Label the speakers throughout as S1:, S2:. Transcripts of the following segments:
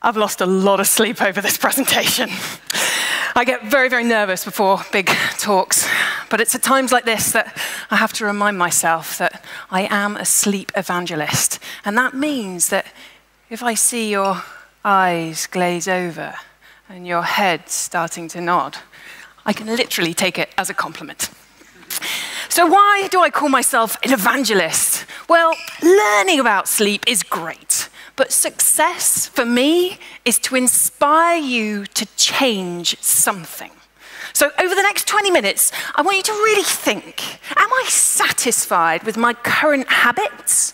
S1: I've lost a lot of sleep over this presentation. I get very, very nervous before big talks, but it's at times like this that I have to remind myself that I am a sleep evangelist. And that means that if I see your eyes glaze over and your head starting to nod, I can literally take it as a compliment. So why do I call myself an evangelist? Well, learning about sleep is great, but success for me is to inspire you to change something. So over the next 20 minutes, I want you to really think, am I satisfied with my current habits,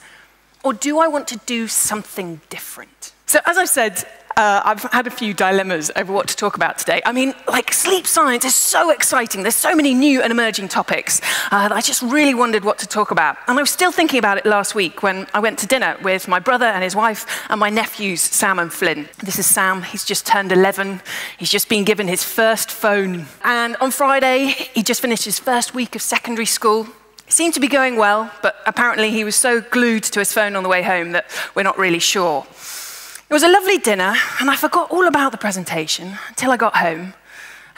S1: or do I want to do something different? So as I've said, I've had a few dilemmas over what to talk about today. I mean, like, sleep science is so exciting. There's so many new and emerging topics that I just really wondered what to talk about. And I was still thinking about it last week when I went to dinner with my brother and his wife and my nephews, Sam and Flynn. This is Sam. He's just turned 11. He's just been given his first phone. And on Friday, he just finished his first week of secondary school. It seemed to be going well, but apparently he was so glued to his phone on the way home that we're not really sure. It was a lovely dinner, and I forgot all about the presentation until I got home.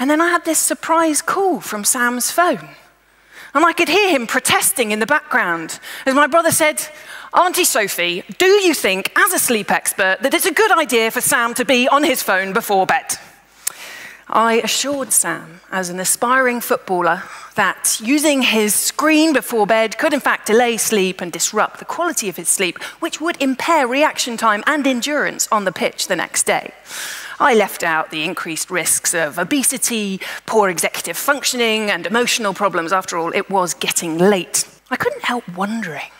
S1: And then I had this surprise call from Sam's phone. And I could hear him protesting in the background as my brother said, "Auntie Sophie, do you think, as a sleep expert, that it's a good idea for Sam to be on his phone before bed?" I assured Sam, as an aspiring footballer, that using his screen before bed could in fact delay sleep and disrupt the quality of his sleep, which would impair reaction time and endurance on the pitch the next day. I left out the increased risks of obesity, poor executive functioning, and emotional problems. After all, it was getting late. I couldn't help wondering,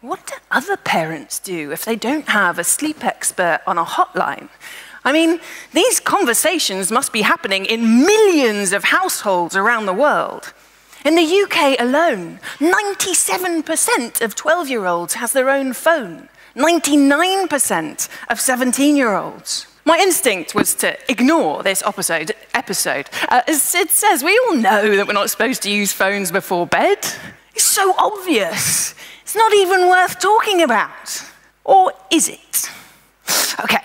S1: what do other parents do if they don't have a sleep expert on a hotline? I mean, these conversations must be happening in millions of households around the world. In the UK alone, 97% of 12-year-olds has their own phone, 99% of 17-year-olds. My instinct was to ignore this episode. As it says, we all know that we're not supposed to use phones before bed. It's so obvious. It's not even worth talking about. Or is it? Okay.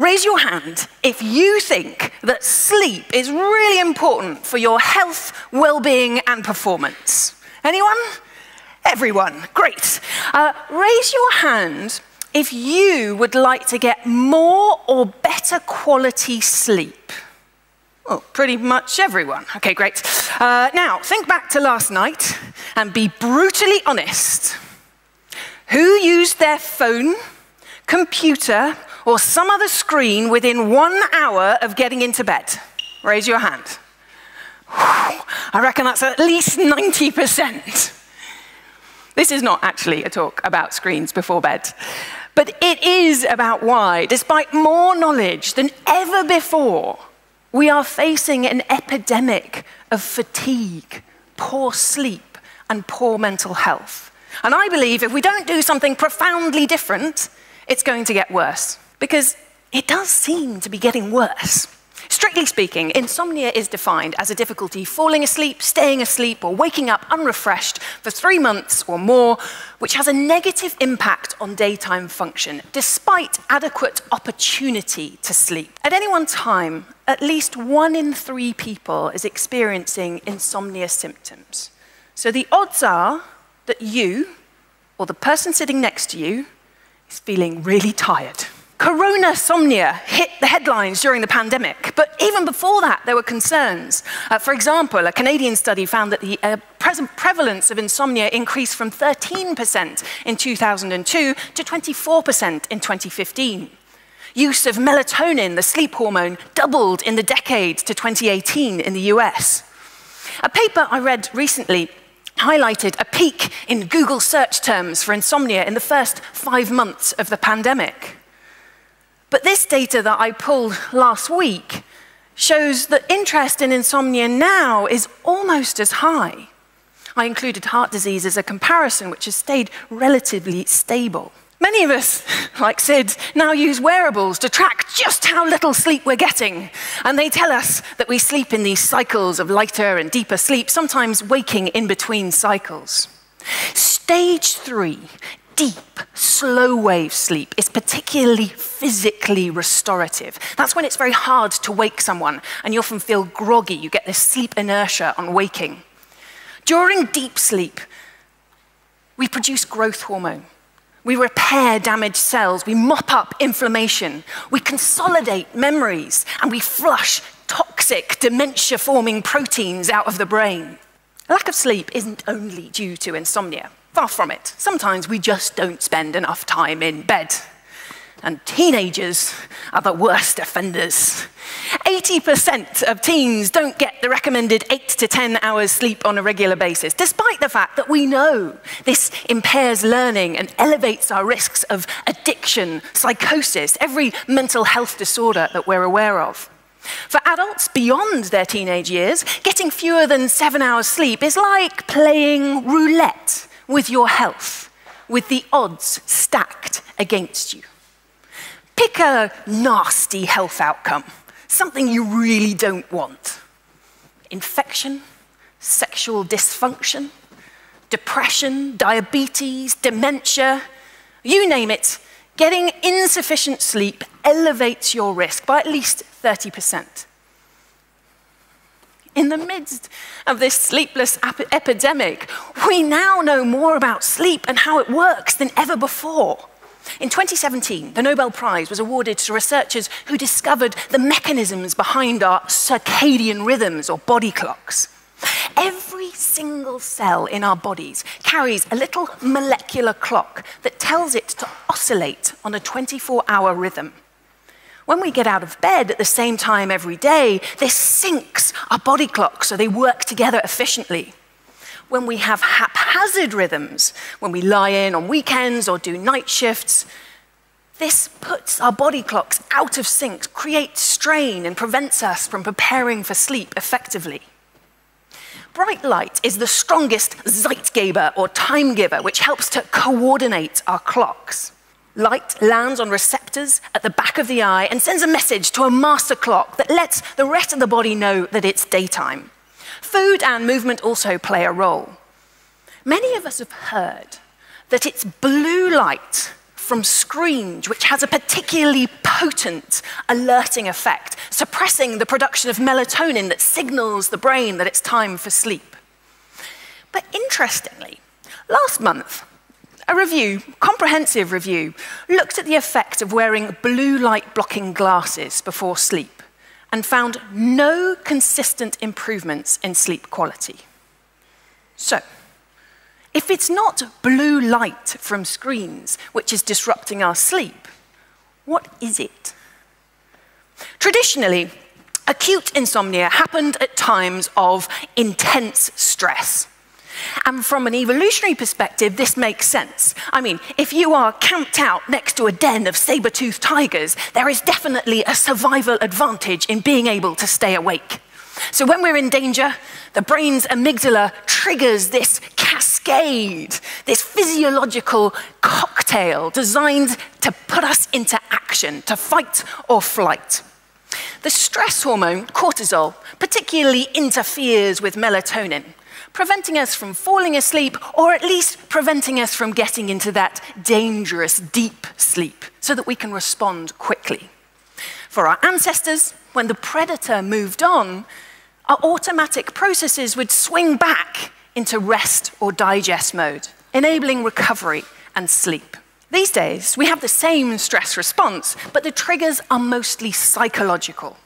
S1: Raise your hand if you think that sleep is really important for your health, well-being, and performance. Anyone? Everyone. Great. Raise your hand if you would like to get more or better quality sleep. Well, pretty much everyone. Okay, great. Now, think back to last night and be brutally honest. Who used their phone, computer, or some other screen within 1 hour of getting into bed? Raise your hand. I reckon that's at least 90%. This is not actually a talk about screens before bed, but it is about why, despite more knowledge than ever before, we are facing an epidemic of fatigue, poor sleep, and poor mental health. And I believe if we don't do something profoundly different, it's going to get worse. Because it does seem to be getting worse. Strictly speaking, insomnia is defined as a difficulty falling asleep, staying asleep, or waking up unrefreshed for 3 months or more, which has a negative impact on daytime function, despite adequate opportunity to sleep. At any one time, at least 1 in 3 people is experiencing insomnia symptoms. So the odds are that you, or the person sitting next to you, is feeling really tired. Coronasomnia hit the headlines during the pandemic, but even before that, there were concerns. For example, a Canadian study found that the prevalence of insomnia increased from 13% in 2002 to 24% in 2015. Use of melatonin, the sleep hormone, doubled in the decade to 2018 in the US. A paper I read recently highlighted a peak in Google search terms for insomnia in the first 5 months of the pandemic. But this data that I pulled last week shows that interest in insomnia now is almost as high. I included heart disease as a comparison, which has stayed relatively stable. Many of us, like Sid, now use wearables to track just how little sleep we're getting. And they tell us that we sleep in these cycles of lighter and deeper sleep, sometimes waking in between cycles. Stage 3 deep, slow-wave sleep is particularly physically restorative. That's when it's very hard to wake someone, and you often feel groggy. You get this sleep inertia on waking. During deep sleep, we produce growth hormone. We repair damaged cells. We mop up inflammation. We consolidate memories, and we flush toxic, dementia-forming proteins out of the brain. A lack of sleep isn't only due to insomnia. Far from it. Sometimes we just don't spend enough time in bed. And teenagers are the worst offenders. 80% of teens don't get the recommended 8 to 10 hours sleep on a regular basis, despite the fact that we know this impairs learning and elevates our risks of addiction, psychosis, every mental health disorder that we're aware of. For adults beyond their teenage years, getting fewer than 7 hours sleep is like playing roulette with your health, with the odds stacked against you. Pick a nasty health outcome, something you really don't want. Infection, sexual dysfunction, depression, diabetes, dementia, you name it. Getting insufficient sleep elevates your risk by at least 30%. In the midst of this sleepless epidemic, we now know more about sleep and how it works than ever before. In 2017, the Nobel Prize was awarded to researchers who discovered the mechanisms behind our circadian rhythms, or body clocks. Every single cell in our bodies carries a little molecular clock that tells it to oscillate on a 24-hour rhythm. When we get out of bed at the same time every day, this syncs our body clocks so they work together efficiently. When we have haphazard rhythms, when we lie in on weekends or do night shifts, this puts our body clocks out of sync, creates strain, and prevents us from preparing for sleep effectively. Bright light is the strongest Zeitgeber, or time giver, which helps to coordinate our clocks. Light lands on receptors at the back of the eye and sends a message to a master clock that lets the rest of the body know that it's daytime. Food and movement also play a role. Many of us have heard that it's blue light from screens which has a particularly potent alerting effect, suppressing the production of melatonin that signals the brain that it's time for sleep. But interestingly, last month, a comprehensive review, looked at the effect of wearing blue light blocking glasses before sleep and found no consistent improvements in sleep quality. So, if it's not blue light from screens which is disrupting our sleep, what is it? Traditionally, acute insomnia happened at times of intense stress. And from an evolutionary perspective, this makes sense. I mean, if you are camped out next to a den of saber-toothed tigers, there is definitely a survival advantage in being able to stay awake. So when we're in danger, the brain's amygdala triggers this cascade, this physiological cocktail designed to put us into action, to fight or flight. The stress hormone, cortisol, particularly interferes with melatonin, preventing us from falling asleep, or at least preventing us from getting into that dangerous deep sleep so that we can respond quickly. For our ancestors, when the predator moved on, our automatic processes would swing back into rest or digest mode, enabling recovery and sleep. These days, we have the same stress response, but the triggers are mostly psychological.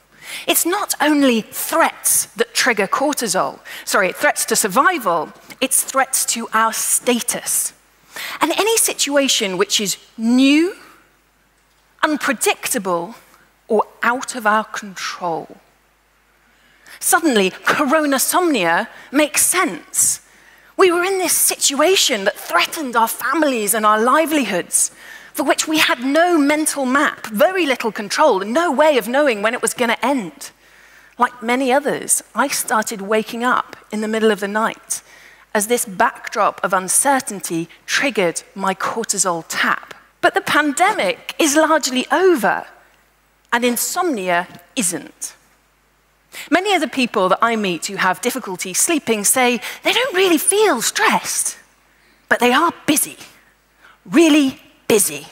S1: It's not only threats that trigger threats to survival, it's threats to our status. And any situation which is new, unpredictable, or out of our control. Suddenly, coronasomnia makes sense. We were in this situation that threatened our families and our livelihoods, for which we had no mental map, very little control, and no way of knowing when it was going to end. Like many others, I started waking up in the middle of the night as this backdrop of uncertainty triggered my cortisol tap. But the pandemic is largely over, and insomnia isn't. Many of the people that I meet who have difficulty sleeping say they don't really feel stressed, but they are busy. really busy.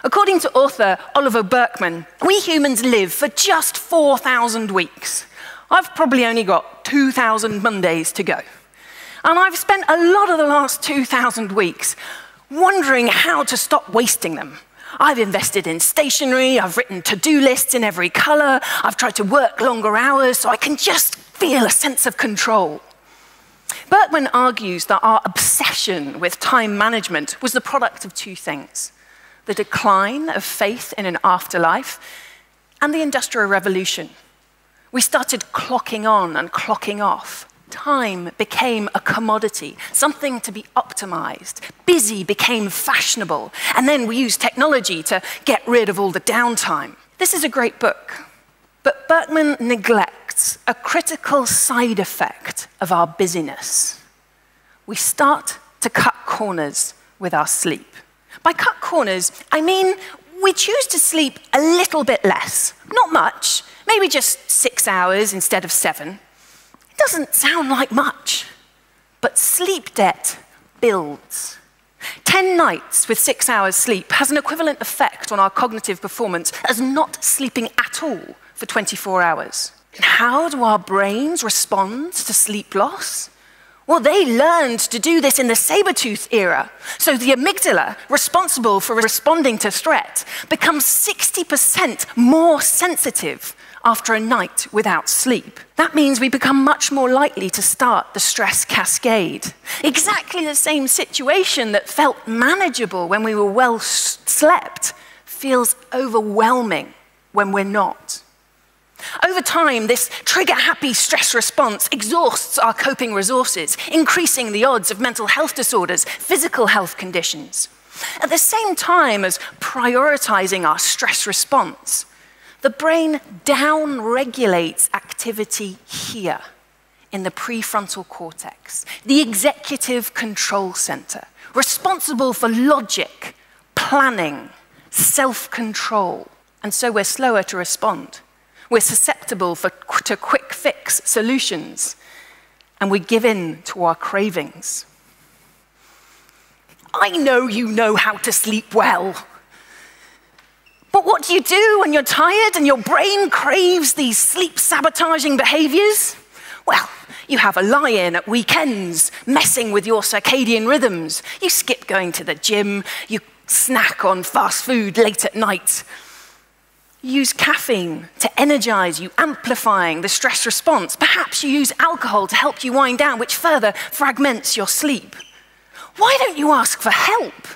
S1: According to author Oliver Burkeman, we humans live for just 4,000 weeks. I've probably only got 2,000 Mondays to go. And I've spent a lot of the last 2,000 weeks wondering how to stop wasting them. I've invested in stationery, I've written to-do lists in every color, I've tried to work longer hours so I can just feel a sense of control. Berkman argues that our obsession with time management was the product of two things: the decline of faith in an afterlife and the Industrial Revolution. We started clocking on and clocking off. Time became a commodity, something to be optimized. Busy became fashionable, and then we used technology to get rid of all the downtime. This is a great book, but Berkman neglects a critical side effect of our busyness. We start to cut corners with our sleep. By cut corners, I mean we choose to sleep a little bit less, not much, maybe just 6 hours instead of 7. Doesn't sound like much, but sleep debt builds. 10 nights with 6 hours sleep has an equivalent effect on our cognitive performance as not sleeping at all for 24 hours. And how do our brains respond to sleep loss? Well, they learned to do this in the saber-tooth era. So the amygdala, responsible for responding to threat, becomes 60% more sensitive after a night without sleep. That means we become much more likely to start the stress cascade. Exactly the same situation that felt manageable when we were well slept feels overwhelming when we're not. Over time, this trigger-happy stress response exhausts our coping resources, increasing the odds of mental health disorders, physical health conditions. At the same time as prioritizing our stress response, the brain down-regulates activity here in the prefrontal cortex, the executive control center, responsible for logic, planning, self-control. And so we're slower to respond. We're susceptible to quick-fix solutions, and we give in to our cravings. I know you know how to sleep well. But what do you do when you're tired and your brain craves these sleep-sabotaging behaviors? Well, you have a lie-in at weekends, messing with your circadian rhythms. You skip going to the gym, you snack on fast food late at night. You use caffeine to energize you, amplifying the stress response. Perhaps you use alcohol to help you wind down, which further fragments your sleep. Why don't you ask for help?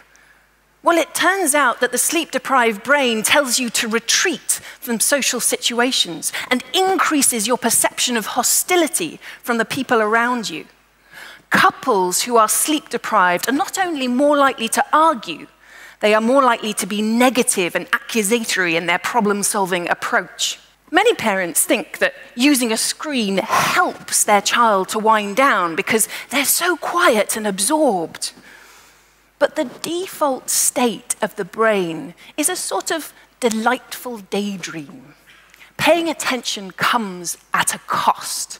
S1: Well, it turns out that the sleep-deprived brain tells you to retreat from social situations and increases your perception of hostility from the people around you. Couples who are sleep-deprived are not only more likely to argue, they are more likely to be negative and accusatory in their problem-solving approach. Many parents think that using a screen helps their child to wind down because they're so quiet and absorbed. But the default state of the brain is a sort of delightful daydream. Paying attention comes at a cost.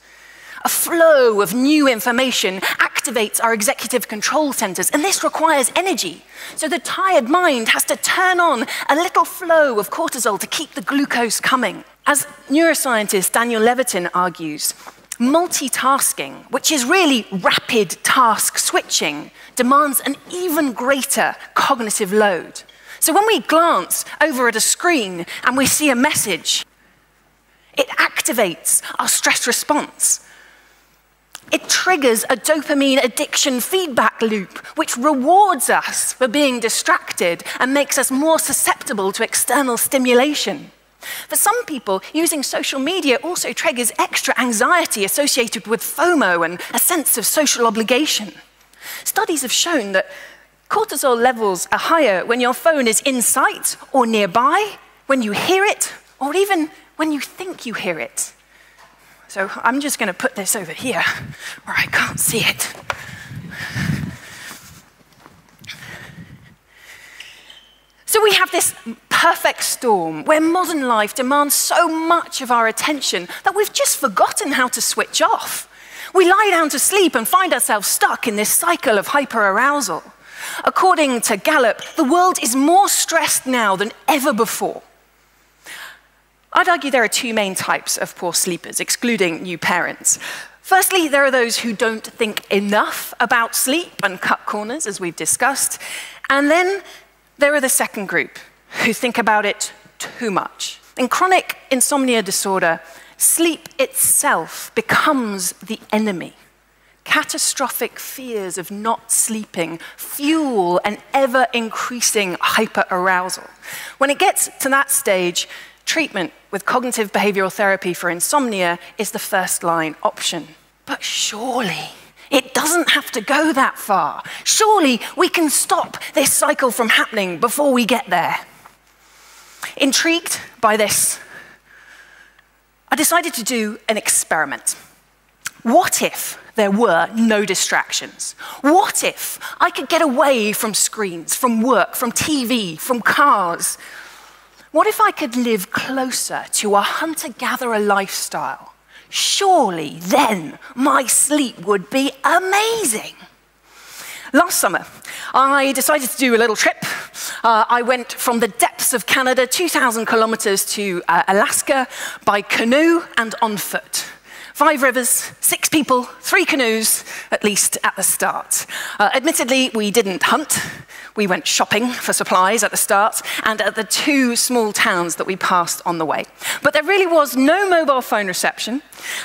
S1: A flow of new information activates our executive control centers, and this requires energy. So the tired mind has to turn on a little flow of cortisol to keep the glucose coming. As neuroscientist Daniel Levitin argues, multitasking, which is really rapid task switching, demands an even greater cognitive load. So when we glance over at a screen and we see a message, it activates our stress response. It triggers a dopamine addiction feedback loop, which rewards us for being distracted and makes us more susceptible to external stimulation. For some people, using social media also triggers extra anxiety associated with FOMO and a sense of social obligation. Studies have shown that cortisol levels are higher when your phone is in sight or nearby, when you hear it, or even when you think you hear it. So I'm just going to put this over here where I can't see it. So we have this perfect storm where modern life demands so much of our attention that we've just forgotten how to switch off. We lie down to sleep and find ourselves stuck in this cycle of hyperarousal. According to Gallup, the world is more stressed now than ever before. I'd argue there are two main types of poor sleepers, excluding new parents. Firstly, there are those who don't think enough about sleep and cut corners, as we've discussed. And then there are the second group, who think about it too much. In chronic insomnia disorder, sleep itself becomes the enemy. Catastrophic fears of not sleeping fuel an ever-increasing hyperarousal. When it gets to that stage, treatment with cognitive behavioral therapy for insomnia is the first-line option. But surely, it doesn't have to go that far. Surely, we can stop this cycle from happening before we get there. Intrigued by this, I decided to do an experiment. What if there were no distractions? What if I could get away from screens, from work, from TV, from cars? What if I could live closer to a hunter-gatherer lifestyle? Surely then my sleep would be amazing. Last summer, I decided to do a little trip. I went from the depths of Canada, 2,000 kilometers to Alaska by canoe and on foot. 5 rivers, 6 people, 3 canoes, at least at the start. Admittedly, we didn't hunt. We went shopping for supplies at the start and at the 2 small towns that we passed on the way. But there really was no mobile phone reception.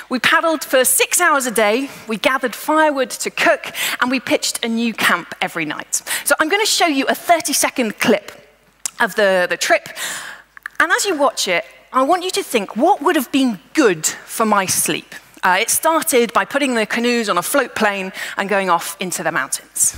S1: We paddled for 6 hours a day. We gathered firewood to cook, and we pitched a new camp every night. So I'm going to show you a 30-second clip of the trip. And as you watch it, I want you to think, what would have been good for my sleep? It started by putting the canoes on a float plane and going off into the mountains.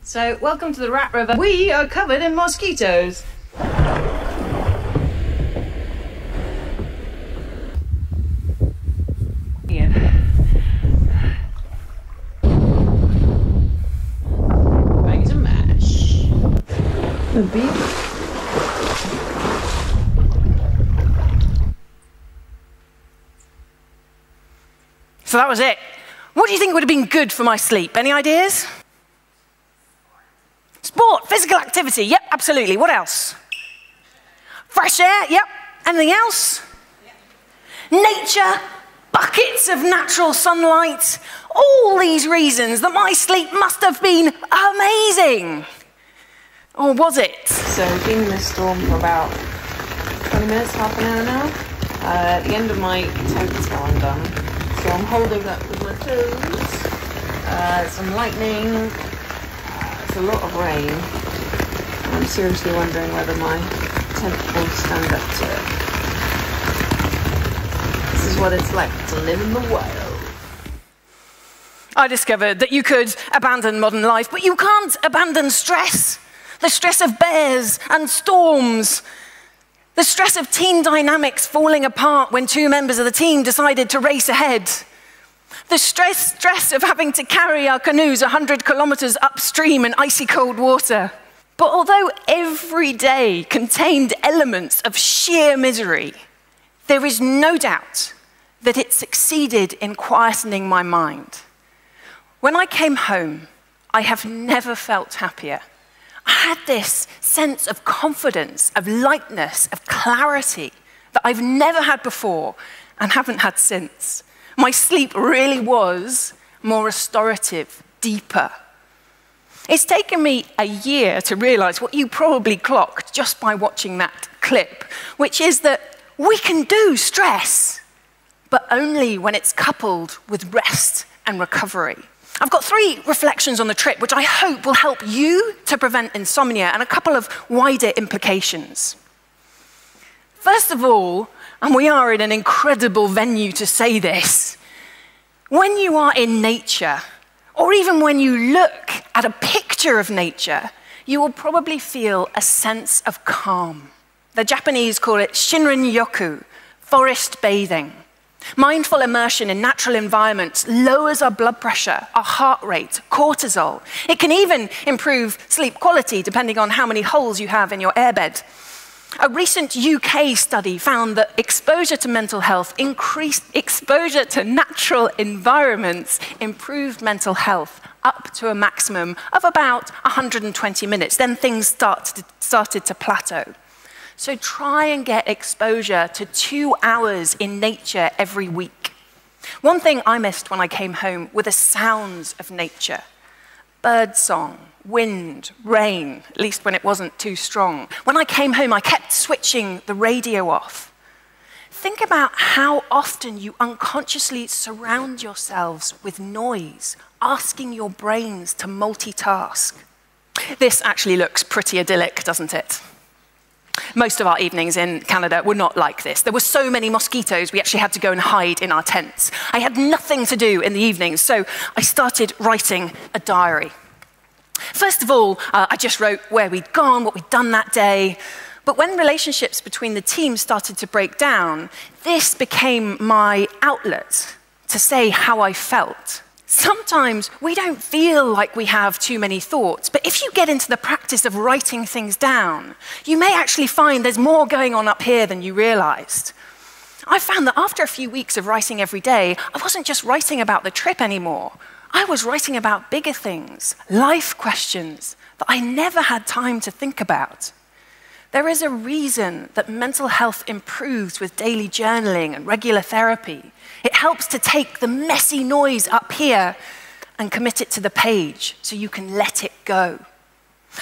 S1: So, welcome to the Rat River. We are covered in mosquitoes. Bags of mash. The beef. So that was it. What do you think would have been good for my sleep? Any ideas? Sport, physical activity, yep, absolutely. What else? Fresh air, yep. Anything else? Nature, buckets of natural sunlight, all these reasons that my sleep must have been amazing. Or was it? So we've been in this storm for about 20 minutes, half an hour now. At the end of my tent is now undone. So I'm holding up with my toes. Some lightning. A lot of rain. I'm seriously wondering whether my tent will stand up to it. This is what it's like to live in the wild. I discovered that you could abandon modern life, but you can't abandon stress. The stress of bears and storms. The stress of team dynamics falling apart when 2 members of the team decided to race ahead. The stress of having to carry our canoes 100 kilometers upstream in icy cold water. But although every day contained elements of sheer misery, there is no doubt that it succeeded in quietening my mind. When I came home, I have never felt happier. I had this sense of confidence, of lightness, of clarity that I've never had before and haven't had since. My sleep really was more restorative, deeper. It's taken me a year to realize what you probably clocked just by watching that clip, which is that we can do stress, but only when it's coupled with rest and recovery. I've got 3 reflections on the trip, which I hope will help you to prevent insomnia, and a couple of wider implications. First of all, and we are in an incredible venue to say this, when you are in nature, or even when you look at a picture of nature, you will probably feel a sense of calm. The Japanese call it shinrin-yoku, forest bathing. Mindful immersion in natural environments lowers our blood pressure, our heart rate, cortisol. It can even improve sleep quality depending on how many holes you have in your airbed. A recent UK study found that exposure to mental health, increased exposure to natural environments, improved mental health up to a maximum of about 120 minutes. Then things started to plateau. So try and get exposure to 2 hours in nature every week. One thing I missed when I came home were the sounds of nature. Birdsong, wind, rain, at least when it wasn't too strong. When I came home, I kept switching the radio off. Think about how often you unconsciously surround yourselves with noise, asking your brains to multitask. This actually looks pretty idyllic, doesn't it? Most of our evenings in Canada were not like this. There were so many mosquitoes, we actually had to go and hide in our tents. I had nothing to do in the evenings, so I started writing a diary. First of all, I just wrote where we'd gone, what we'd done that day. But when relationships between the teams started to break down, this became my outlet to say how I felt. Sometimes we don't feel like we have too many thoughts, but if you get into the practice of writing things down, you may actually find there's more going on up here than you realized. I found that after a few weeks of writing every day, I wasn't just writing about the trip anymore. I was writing about bigger things, life questions that I never had time to think about. There is a reason that mental health improves with daily journaling and regular therapy. It helps to take the messy noise up here and commit it to the page so you can let it go.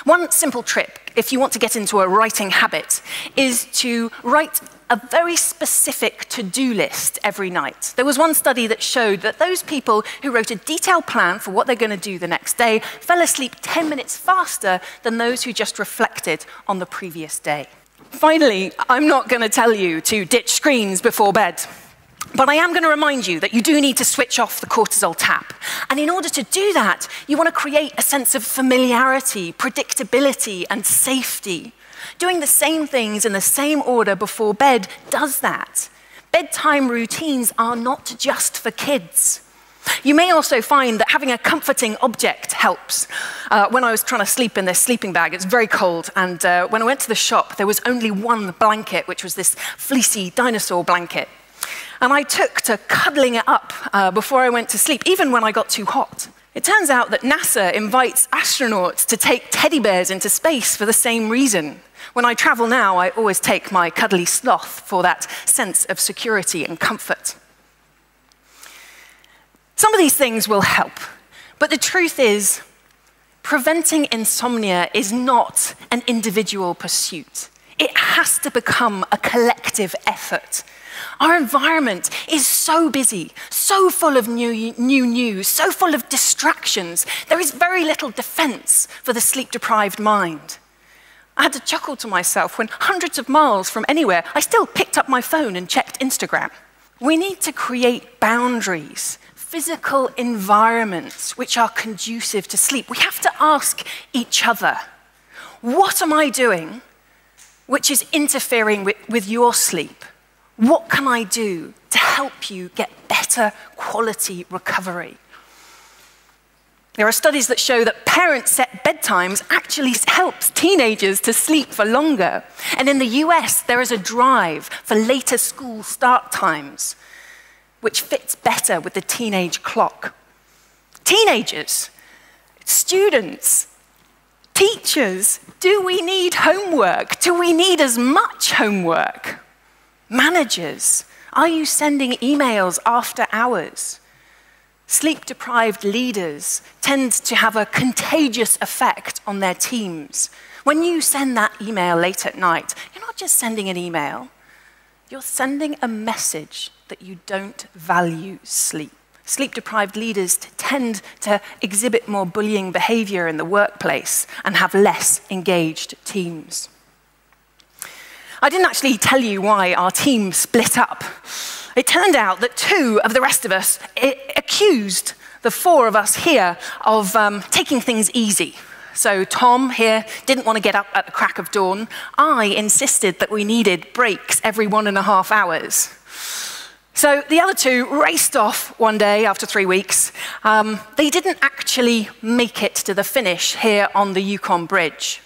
S1: One simple trick, if you want to get into a writing habit, is to write a very specific to-do list every night. There was one study that showed that those people who wrote a detailed plan for what they're going to do the next day fell asleep 10 minutes faster than those who just reflected on the previous day. Finally, I'm not going to tell you to ditch screens before bed. But I am going to remind you that you do need to switch off the cortisol tap. And in order to do that, you want to create a sense of familiarity, predictability, and safety. Doing the same things in the same order before bed does that. Bedtime routines are not just for kids. You may also find that having a comforting object helps. When I was trying to sleep in this sleeping bag, it's very cold, and when I went to the shop, there was only one blanket, which was this fleecy dinosaur blanket. And I took to cuddling it up before I went to sleep, even when I got too hot. It turns out that NASA invites astronauts to take teddy bears into space for the same reason. When I travel now, I always take my cuddly sloth for that sense of security and comfort. Some of these things will help, but the truth is, preventing insomnia is not an individual pursuit. It has to become a collective effort. Our environment is so busy, so full of new news, so full of distractions. There is very little defense for the sleep-deprived mind. I had to chuckle to myself when hundreds of miles from anywhere, I still picked up my phone and checked Instagram. We need to create boundaries, physical environments which are conducive to sleep. We have to ask each other, what am I doing which is interfering with your sleep? What can I do to help you get better quality recovery? There are studies that show that parent-set bedtimes actually helps teenagers to sleep for longer. And in the US, there is a drive for later school start times, which fits better with the teenage clock. Teenagers, students, teachers, do we need homework? Do we need as much homework? Managers, are you sending emails after hours? Sleep-deprived leaders tend to have a contagious effect on their teams. When you send that email late at night, you're not just sending an email, you're sending a message that you don't value sleep. Sleep-deprived leaders tend to exhibit more bullying behavior in the workplace and have less engaged teams. I didn't actually tell you why our team split up. It turned out that 2 of the rest of us accused the 4 of us here of taking things easy. So Tom here didn't want to get up at the crack of dawn. I insisted that we needed breaks every 1.5 hours. So the other two raced off one day after 3 weeks. They didn't actually make it to the finish here on the Yukon Bridge.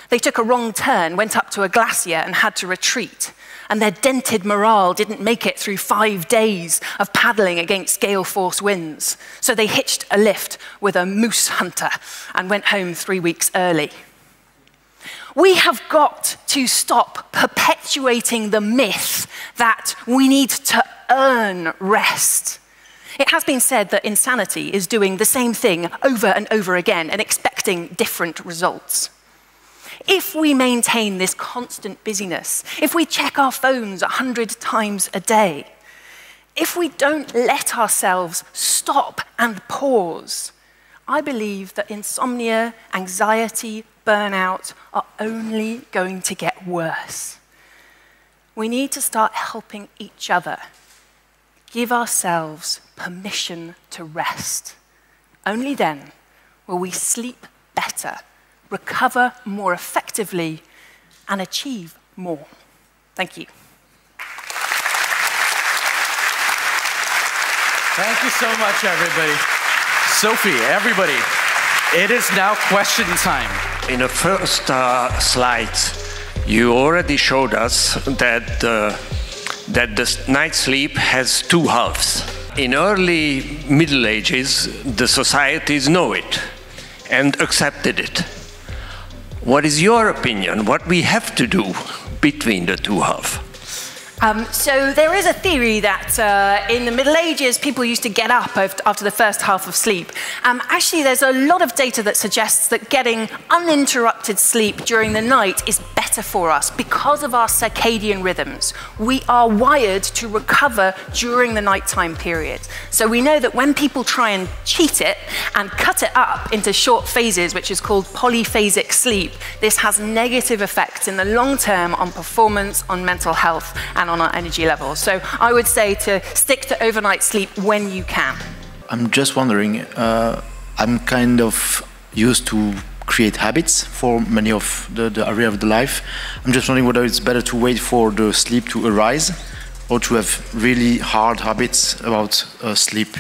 S1: They took a wrong turn, went up to a glacier and had to retreat. And their dented morale didn't make it through 5 days of paddling against gale force winds. So they hitched a lift with a moose hunter and went home 3 weeks early. We have got to stop perpetuating the myth that we need to earn rest. It has been said that insanity is doing the same thing over and over again and expecting different results. If we maintain this constant busyness, if we check our phones 100 times a day, if we don't let ourselves stop and pause, I believe that insomnia, anxiety, burnout are only going to get worse. We need to start helping each other. Give ourselves permission to rest. Only then will we sleep better, recover more effectively, and achieve more. Thank you.
S2: Thank you so much, everybody. Sophie, everybody, it is now question time.
S3: In the first slide, you already showed us that the night's sleep has 2 halves. In early Middle Ages, the societies know it and accepted it. What is your opinion? What we have to do between the 2 halves?
S1: So there is a theory that in the Middle Ages, people used to get up after the first half of sleep. Actually, there's a lot of data that suggests that getting uninterrupted sleep during the night is better for us because of our circadian rhythms. We are wired to recover during the nighttime period. So we know that when people try and cheat it and cut it up into short phases, which is called polyphasic sleep, this has negative effects in the long term on performance, on mental health, and on our energy levels. So I would say to stick to overnight sleep when you can.
S4: I'm just wondering, I'm kind of used to create habits for many of the area of the life. I'm just wondering whether it's better to wait for the sleep to arise or to have really hard habits about sleep.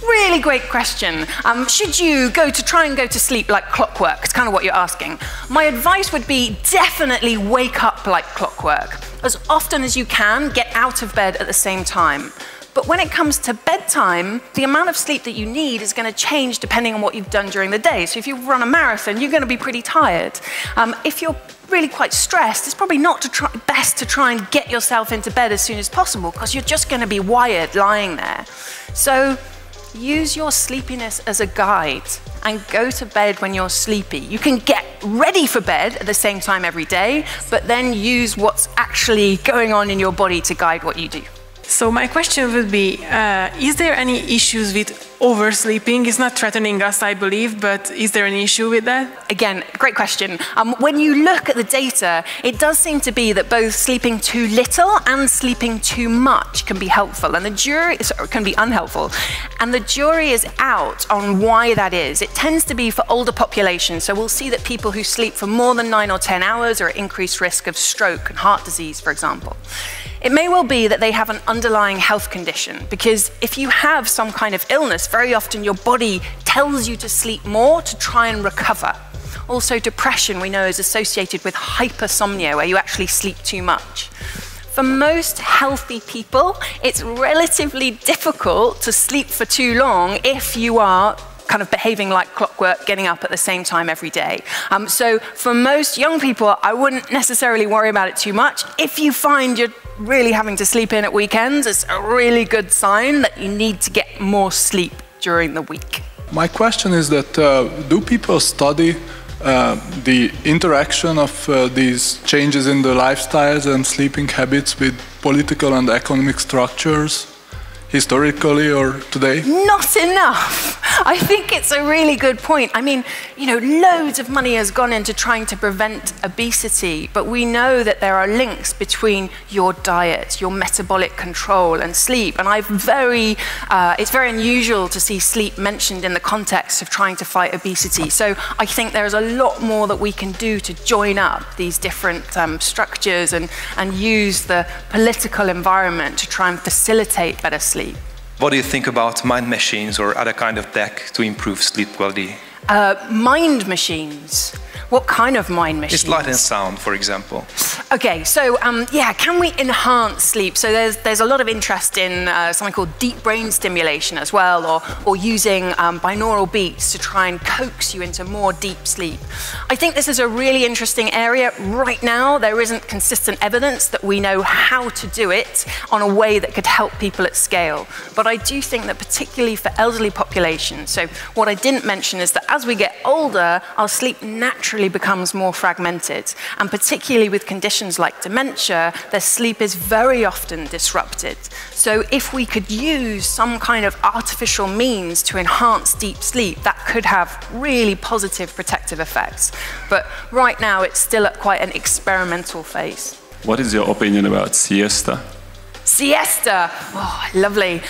S1: Really great question. Should you try and go to sleep like clockwork? It's kind of what you're asking. My advice would be definitely wake up like clockwork. As often as you can, get out of bed at the same time. But when it comes to bedtime, the amount of sleep that you need is going to change depending on what you've done during the day. So if you run a marathon, you're going to be pretty tired. If you're really quite stressed, it's probably not best to try and get yourself into bed as soon as possible because you're just going to be wired lying there. So use your sleepiness as a guide and go to bed when you're sleepy. You can get ready for bed at the same time every day, but then use what's actually going on in your body to guide what you do.
S5: So my question would be, is there any issues with oversleeping? It's not threatening us, I believe, but is there an issue with that?
S1: Again, great question. When you look at the data, it does seem to be that both sleeping too little and sleeping too much can be helpful, and the jury can be unhelpful. And the jury is out on why that is. It tends to be for older populations, so we'll see that people who sleep for more than 9 or 10 hours are at increased risk of stroke and heart disease, for example. It may well be that they have an underlying health condition, because if you have some kind of illness, very often your body tells you to sleep more to try and recover. Also, depression, we know, is associated with hypersomnia, where you actually sleep too much. For most healthy people, it's relatively difficult to sleep for too long if you are kind of behaving like clockwork, getting up at the same time every day. So for most young people, I wouldn't necessarily worry about it too much. If you find you're really having to sleep in at weekends, it's a really good sign that you need to get more sleep during the week.
S6: My question is that do people study the interaction of these changes in the lifestyles and sleeping habits with political and economic structures historically or today?
S1: Not enough. I think it's a really good point. I mean, you know, loads of money has gone into trying to prevent obesity, but we know that there are links between your diet, your metabolic control, and sleep. And it's very unusual to see sleep mentioned in the context of trying to fight obesity. So I think there's a lot more that we can do to join up these different structures and use the political environment to try and facilitate better sleep.
S7: What do you think about mind machines or other kind of tech to improve sleep quality?
S1: Mind machines. What kind of mind machines?
S7: It's light and sound, for example.
S1: Okay, so yeah, can we enhance sleep? So there's a lot of interest in something called deep brain stimulation as well, or using binaural beats to try and coax you into more deep sleep. I think this is a really interesting area. Right now, there isn't consistent evidence that we know how to do it on a way that could help people at scale. But I do think that particularly for elderly populations, so what I didn't mention is that as we get older, our sleep naturally becomes more fragmented, and particularly with conditions like dementia, their sleep is very often disrupted. So if we could use some kind of artificial means to enhance deep sleep, that could have really positive protective effects. But right now it's still at quite an experimental phase.
S8: What is your opinion about siesta?
S1: Siesta, oh, lovely.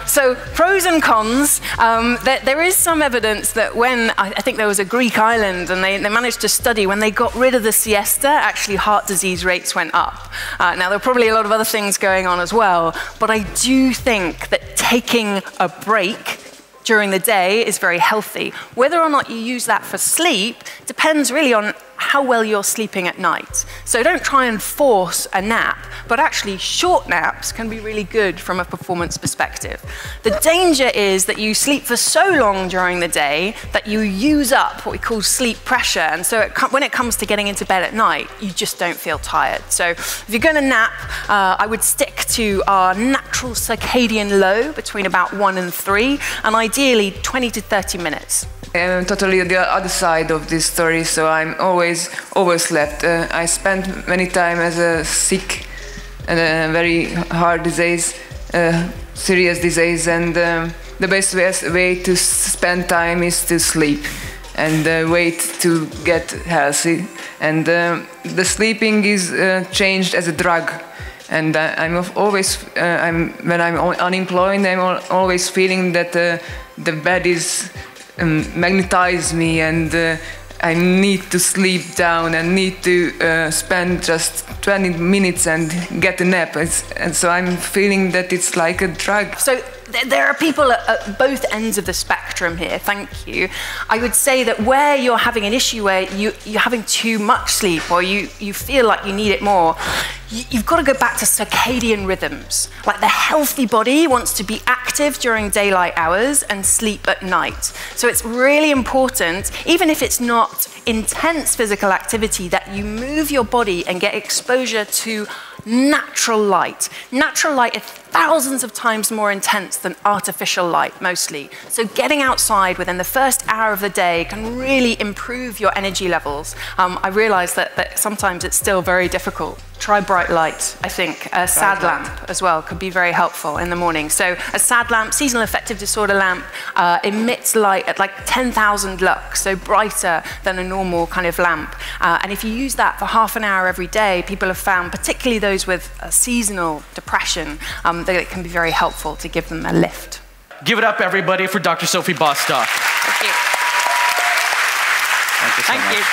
S1: So pros and cons. There is some evidence that when, I think there was a Greek island and they managed to study when they got rid of the siesta, actually heart disease rates went up. Now there are probably a lot of other things going on as well, but I do think that taking a break during the day is very healthy. Whether or not you use that for sleep depends really on how well you're sleeping at night. So don't try and force a nap, but actually short naps can be really good from a performance perspective. The danger is that you sleep for so long during the day that you use up what we call sleep pressure, and so when it comes to getting into bed at night, you just don't feel tired. So if you're going to nap, I would stick to our natural circadian low between about 1 and 3, and ideally 20 to 30 minutes.
S9: I'm totally the other side of this story, so I'm always overslept. I spent many time as a sick and very hard disease, serious disease, and the best way to spend time is to sleep and wait to get healthy. And the sleeping is changed as a drug. And when I'm unemployed, I'm always feeling that the bed is magnetize me, and I need to sleep down and need to spend just 20 minutes and get a nap. And so I'm feeling that it's like a drug.
S1: So there are people at both ends of the spectrum here, thank you. I would say that where you're having an issue where you're having too much sleep or you feel like you need it more, you've got to go back to circadian rhythms. Like the healthy body wants to be active during daylight hours and sleep at night. So it's really important, even if it's not intense physical activity, that you move your body and get exposure to natural light. Natural light is thousands of times more intense than artificial light, mostly. So getting outside within the first hour of the day can really improve your energy levels. I realize that sometimes it's still very difficult. Try bright light, I think. A SAD lamp as well could be very helpful in the morning. So a SAD lamp, seasonal affective disorder lamp, emits light at like 10,000 lux, so brighter than a normal kind of lamp. And if you use that for half an hour every day, people have found, particularly those with seasonal depression, that it can be very helpful to give them a lift.
S2: Give it up, everybody, for Dr. Sophie Bostock.
S1: Thank you.
S2: Thank you so much.
S1: Thank you.